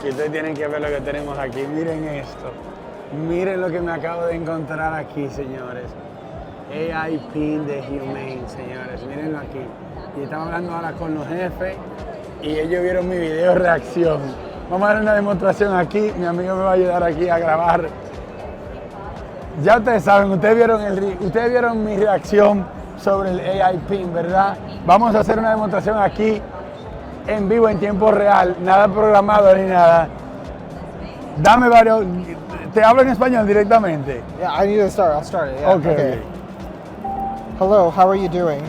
aquí. Ustedes tienen que ver lo que tenemos aquí. Miren esto. Miren lo que me acabo de encontrar aquí, señores. AI Pin de Humane, señores. Mírenlo aquí. Y estamos hablando ahora con los jefes y ellos vieron mi video reacción. Vamos a dar una demostración aquí. Mi amigo me va a ayudar aquí a grabar. Ya ustedes saben, ustedes vieron mi reacción sobre el AI Pin, ¿verdad? Vamos a hacer una demostración aquí en vivo, en tiempo real, nada programado ni nada. Dame varios. ¿Te hablo en español directamente? Yeah, I need to start. I'll start it. Yeah. Okay. Hello, how are you doing?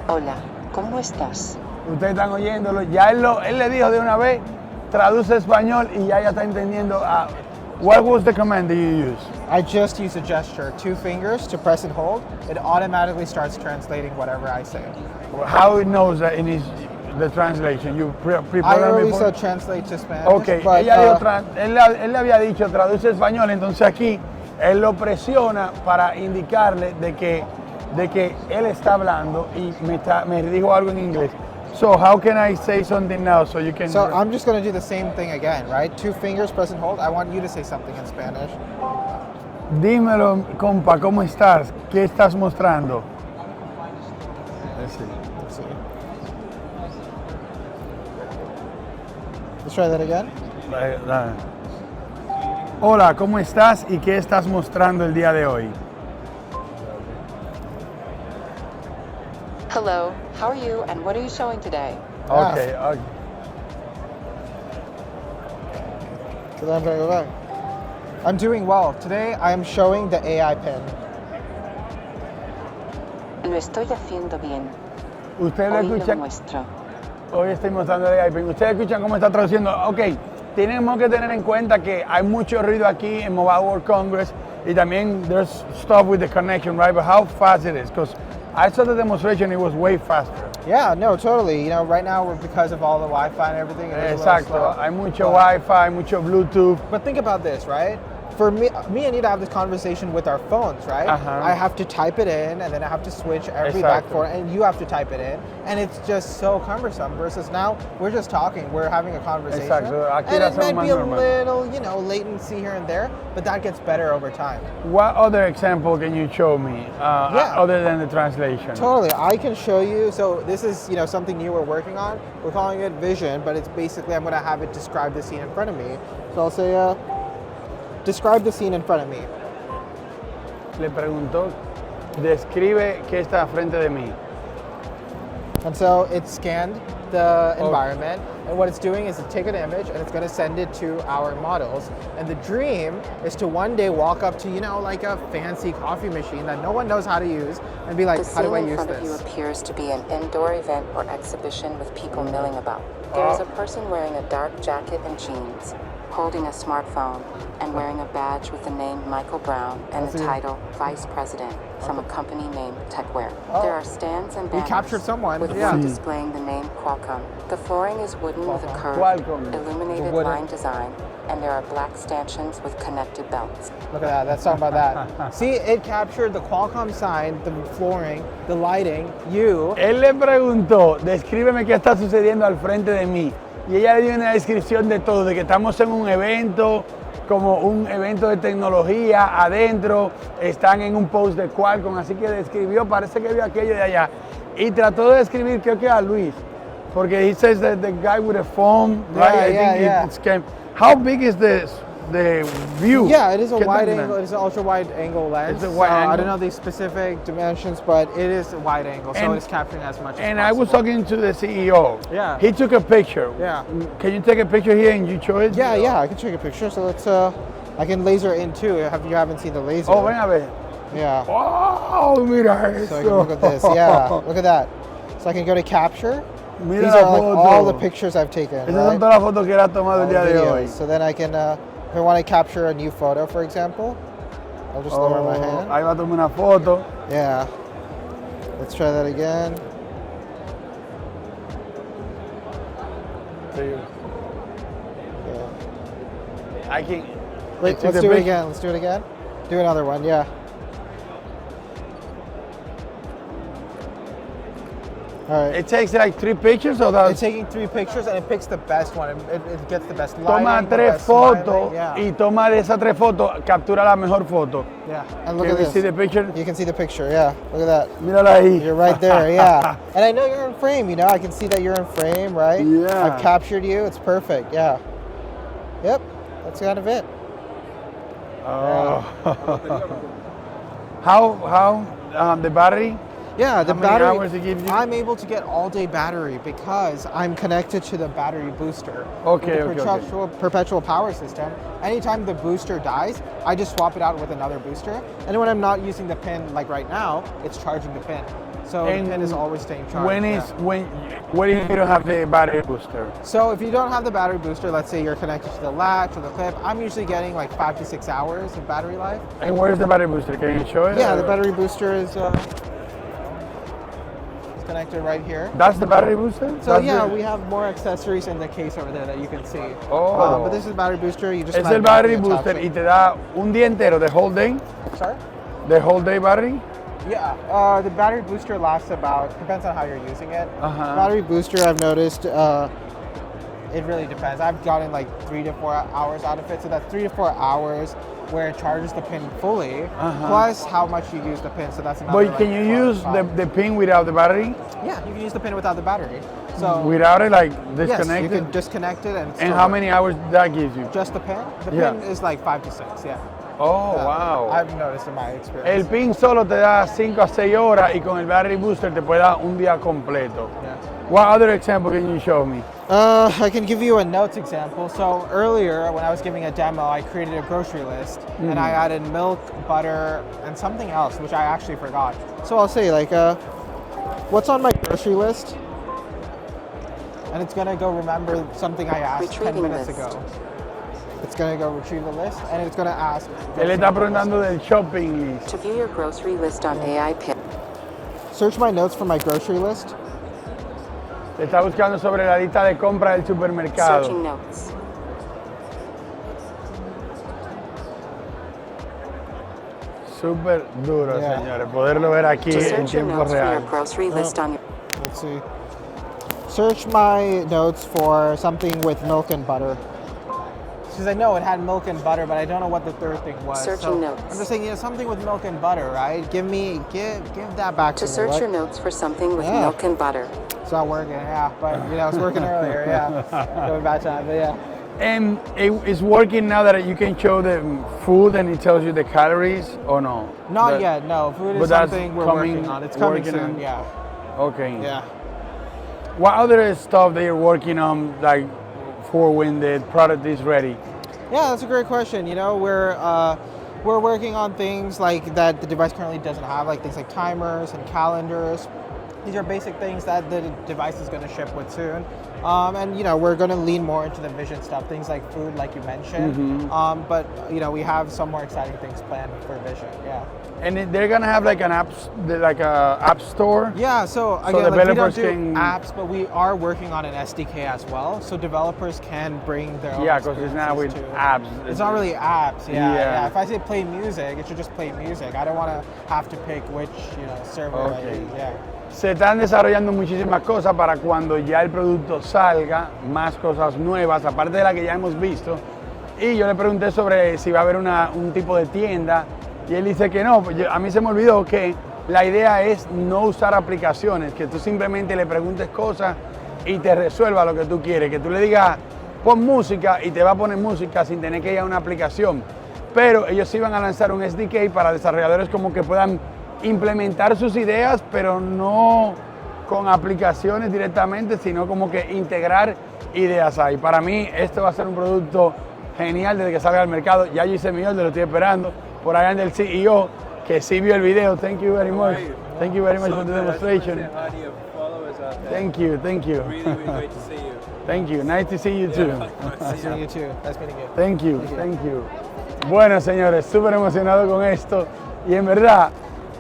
Hola, ¿cómo estás? Ustedes están oyéndolo. Ya él le dijo de una vez, traduce español y ya está entendiendo. What was the command that you used? I just use a gesture, 2 fingers to press and hold. It automatically starts translating whatever I say. How it knows that the translation? You I pre-program always before? translate to Spanish. Ok, but, él le había dicho traduce español, entonces aquí él lo presiona para indicarle de que él está hablando y me dijo algo en inglés. So how can I say something now so you can... So I'm just going to do the same thing again, right? 2 fingers, press and hold. I want you to say something in Spanish. Dímelo, compa, ¿cómo estás? ¿Qué estás mostrando? Let's see. Let's try that again. Hola, ¿cómo estás y qué estás mostrando el día de hoy? Hello, how are you and what are you showing today? Okay. So then I'm going to go back. I'm doing well. Today I am showing the AI pin. Lo estoy haciendo bien. Ustedes lo Hoy lo escuchan. muestro. Hoy estoy mostrando el AI Pin. Ustedes escuchan cómo está traduciendo. Ok, tenemos que tener en cuenta que hay mucho ruido aquí en Mobile World Congress y también there's stuff with the connection, right? But how fast it is? Because I saw the demonstration, it was way faster. Yeah, no, totally. You know, right now because of all the Wi-Fi and everything, it is a little Exacto, slow. hay mucho Wi-Fi, mucho Bluetooth. But think about this, right? For me and you to have this conversation with our phones, right? I have to type it in, and then I have to switch every back Exacto. forth, and you have to type it in, and it's just so cumbersome. Versus now, we're just talking, we're having a conversation, Exacto. Aquí and lo it hacemos might más be a normal. little, latency here and there, but that gets better over time. What other example can you show me other than the translation? Totally, I can show you. So this is, something new we're working on. We're calling it Vision, but it's basically I'm going to have it describe the scene in front of me. So I'll say, describe the scene in front of me. Le preguntó, describe qué está frente de mí. And so it scanned the environment, and what it's doing is it's taking an image and it's going to send it to our models. And the dream is to one day walk up to, like a fancy coffee machine that no one knows how to use and be like, how do I The scene in use front of you this? appears to be an indoor event or exhibition with people milling about. There is a person wearing a dark jacket and jeans, holding a smartphone, and wearing a badge with the name Michael Brown and the title Vice President from a company named Techwear. There are stands and banners captured someone, with yeah. one displaying the name Qualcomm. The flooring is wooden with a curved, Qualcomm. illuminated Wooden. line design, and there are black stanchions with connected belts. Look at that, let's talk about that. See, it captured the Qualcomm sign, the flooring, the lighting, you. Él le preguntó, descríbeme qué está sucediendo al frente de mí. Y ella le dio una descripción de todo, de que estamos en un evento, como un evento de tecnología, adentro, están en un post de Qualcomm, así que describió, parece que vio aquello de allá. Y trató de describir, creo que a Luis, porque he says that the guy with a phone, right? I think it's came. How big is the view? Yeah, it is a ¿Qué wide tan angle, grande? it's an ultra wide angle lens. It's a wide so angle? I don't know the specific dimensions, but it is a wide angle, so And- it's capturing as much as And possible. I was talking to the CEO. Yeah. He took a picture. Yeah. Can you take a picture here and you show it? Yeah, I can take a picture. So let's, I can laser in too, if you haven't seen the laser. Oh, ven a ver. Yeah. Oh, mira So I eso. can look at this, yeah, look at that. So I can go to capture. Mira These la are like foto. all the pictures I've taken, Esas right? son todas las fotos que él ha tomado All el the día de videos. hoy. So then I can, if I want to capture a new photo, for example, I'll just lower my hand. Ahí va a tomar una foto. Yeah. Let's try that again. Yeah. I can. Wait, Took let's a do it picture. again. Let's do it again. Do another one, yeah. All right. It takes like 3 pictures or that? It's taking 3 pictures and it picks the best one. It gets the best Toma lighting, the 3 best fotos smiling. Yeah. y toma de esas 3 fotos, captura la mejor foto. Yeah. And look Can at we this. see the picture? You can see the picture. Yeah. Look at that. Mírala ahí. You're right there. Yeah. And I know you're in frame. You know, I can see that you're in frame, right? Yeah. I've captured you. It's perfect. Yeah. Yep. That's kind of it. Oh. How the battery? Yeah, the How many battery. hours it gives you? I'm able to get all-day battery because I'm connected to the battery booster. Okay, with the perpetual power system. Anytime the booster dies, I just swap it out with another booster. And when I'm not using the pin, like right now, it's charging the pin. So And the pin is always staying charged. When if you don't have the battery booster? So if you don't have the battery booster, let's say you're connected to the latch or the clip, I'm usually getting like 5 to 6 hours of battery life. And where's the battery booster? Can you show it? Yeah, the battery booster is connected right here. That's the battery booster? So That's yeah, the- we have more accessories in the case over there that you can see. Oh. But this is the battery booster. You just Es el battery magnetically attach booster it. y te da un día entero, the whole day? Sorry? The whole day battery? Yeah. The battery booster lasts about, depends on how you're using it. Uh-huh. Battery booster, I've noticed, it really depends. I've gotten like 3 to 4 hours out of it. So that's 3 to 4 hours where it charges the pin fully, plus how much you use the pin. So that's another. But can you use the 5. pin without the battery? Yeah, you can use the pin without the battery. So Without it, like yes, disconnected? you can disconnect it and. And still how work. many hours that gives you? Just the pin? The Yeah. pin is like 5 to 6. Yeah. Oh, Yeah. wow. I've noticed in my El experience. pin solo te da 5 a 6 horas y con el battery booster te puede dar un día completo. Yeah. What other example can you show me? I can give you a notes example. So earlier, when I was giving a demo, I created a grocery list and I added milk, butter, and something else, which I actually forgot. So I'll say like, what's on my grocery list? And it's gonna go remember something I asked 10 Retrieving minutes list. ago. It's gonna go retrieve the list and it's gonna ask. Él está preguntando del shopping list. To view your grocery list on AI Pin, Search my notes for my grocery list. Te está buscando sobre la lista de compra del supermercado. searching notes. Súper duro, Yeah. señores, poderlo ver aquí To en search your tiempo notes for your real. grocery list on your Let's see. Search my notes for something with milk and butter. Because I know it had milk and butter, but I don't know what the third thing was. Searching notes. I'm just saying, something with milk and butter, right? Give that back to To me. search right? your notes for something with Yeah. milk and butter. It's not working, yeah. But it's working earlier, yeah. Going back time, but yeah. And it's working now that you can show the food and it tells you the calories or no? Not That- yet, no. Food is but that's something we're coming- working on. It's coming working soon, on- yeah. Okay. Yeah. What other stuff that you're working on, like for when the product is ready? Yeah, that's a great question. We're working on things like that the device currently doesn't have, like things like timers and calendars. These are basic things that the device is going to ship with soon. And we're going to lean more into the vision stuff, things like food, like you mentioned. But we have some more exciting things planned for vision. Yeah. And they're gonna have like an app store. Yeah. So again, we don't developers do can- apps, but we are working on an SDK as well, so developers can bring their own. Yeah, because it's not with experiences to- apps. It's not really apps. Yeah, Yeah. If I say play music, it should just play music. I don't want to have to pick which server I Okay. use. Yeah. Se están desarrollando muchísimas cosas para cuando ya el producto salga, más cosas nuevas, aparte de la que ya hemos visto. Y yo le pregunté sobre si va a haber un tipo de tienda y él dice que no. A mí se me olvidó que la idea es no usar aplicaciones, que tú simplemente le preguntes cosas y te resuelva lo que tú quieres, que tú le digas pon música y te va a poner música sin tener que ir a una aplicación. Pero ellos iban a lanzar un SDK para desarrolladores como que puedan implementar sus ideas, pero no con aplicaciones directamente, sino como que integrar ideas ahí. Para mí esto va a ser un producto genial desde que salga al mercado. Ya yo hice mi orden, lo estoy esperando. Por allá anda el CEO que sí vio el video. Thank you very much. Thank you very much for the demonstration. Thank you, thank you. Really, really great to see you. Thank you. Nice to see you too. Nice seeing you too. Nice meeting you. Thank you, thank you. Bueno, señores, súper emocionado con esto y en verdad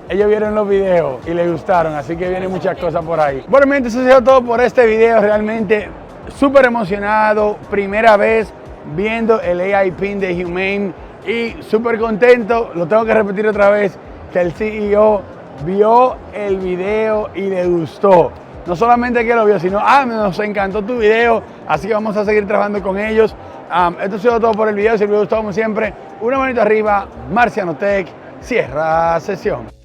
ellos vieron los videos y les gustaron, así que vienen muchas cosas por ahí. Bueno, mi gente, eso ha sido todo por este video, realmente súper emocionado, primera vez viendo el AI Pin de Humane y súper contento, lo tengo que repetir otra vez, que el CEO vio el video y le gustó. no solamente que lo vio, sino, nos encantó tu video, así que vamos a seguir trabajando con ellos. Esto ha sido todo por el video. Si les gustó, como siempre, una manito arriba. MARCIANOTECH cierra sesión.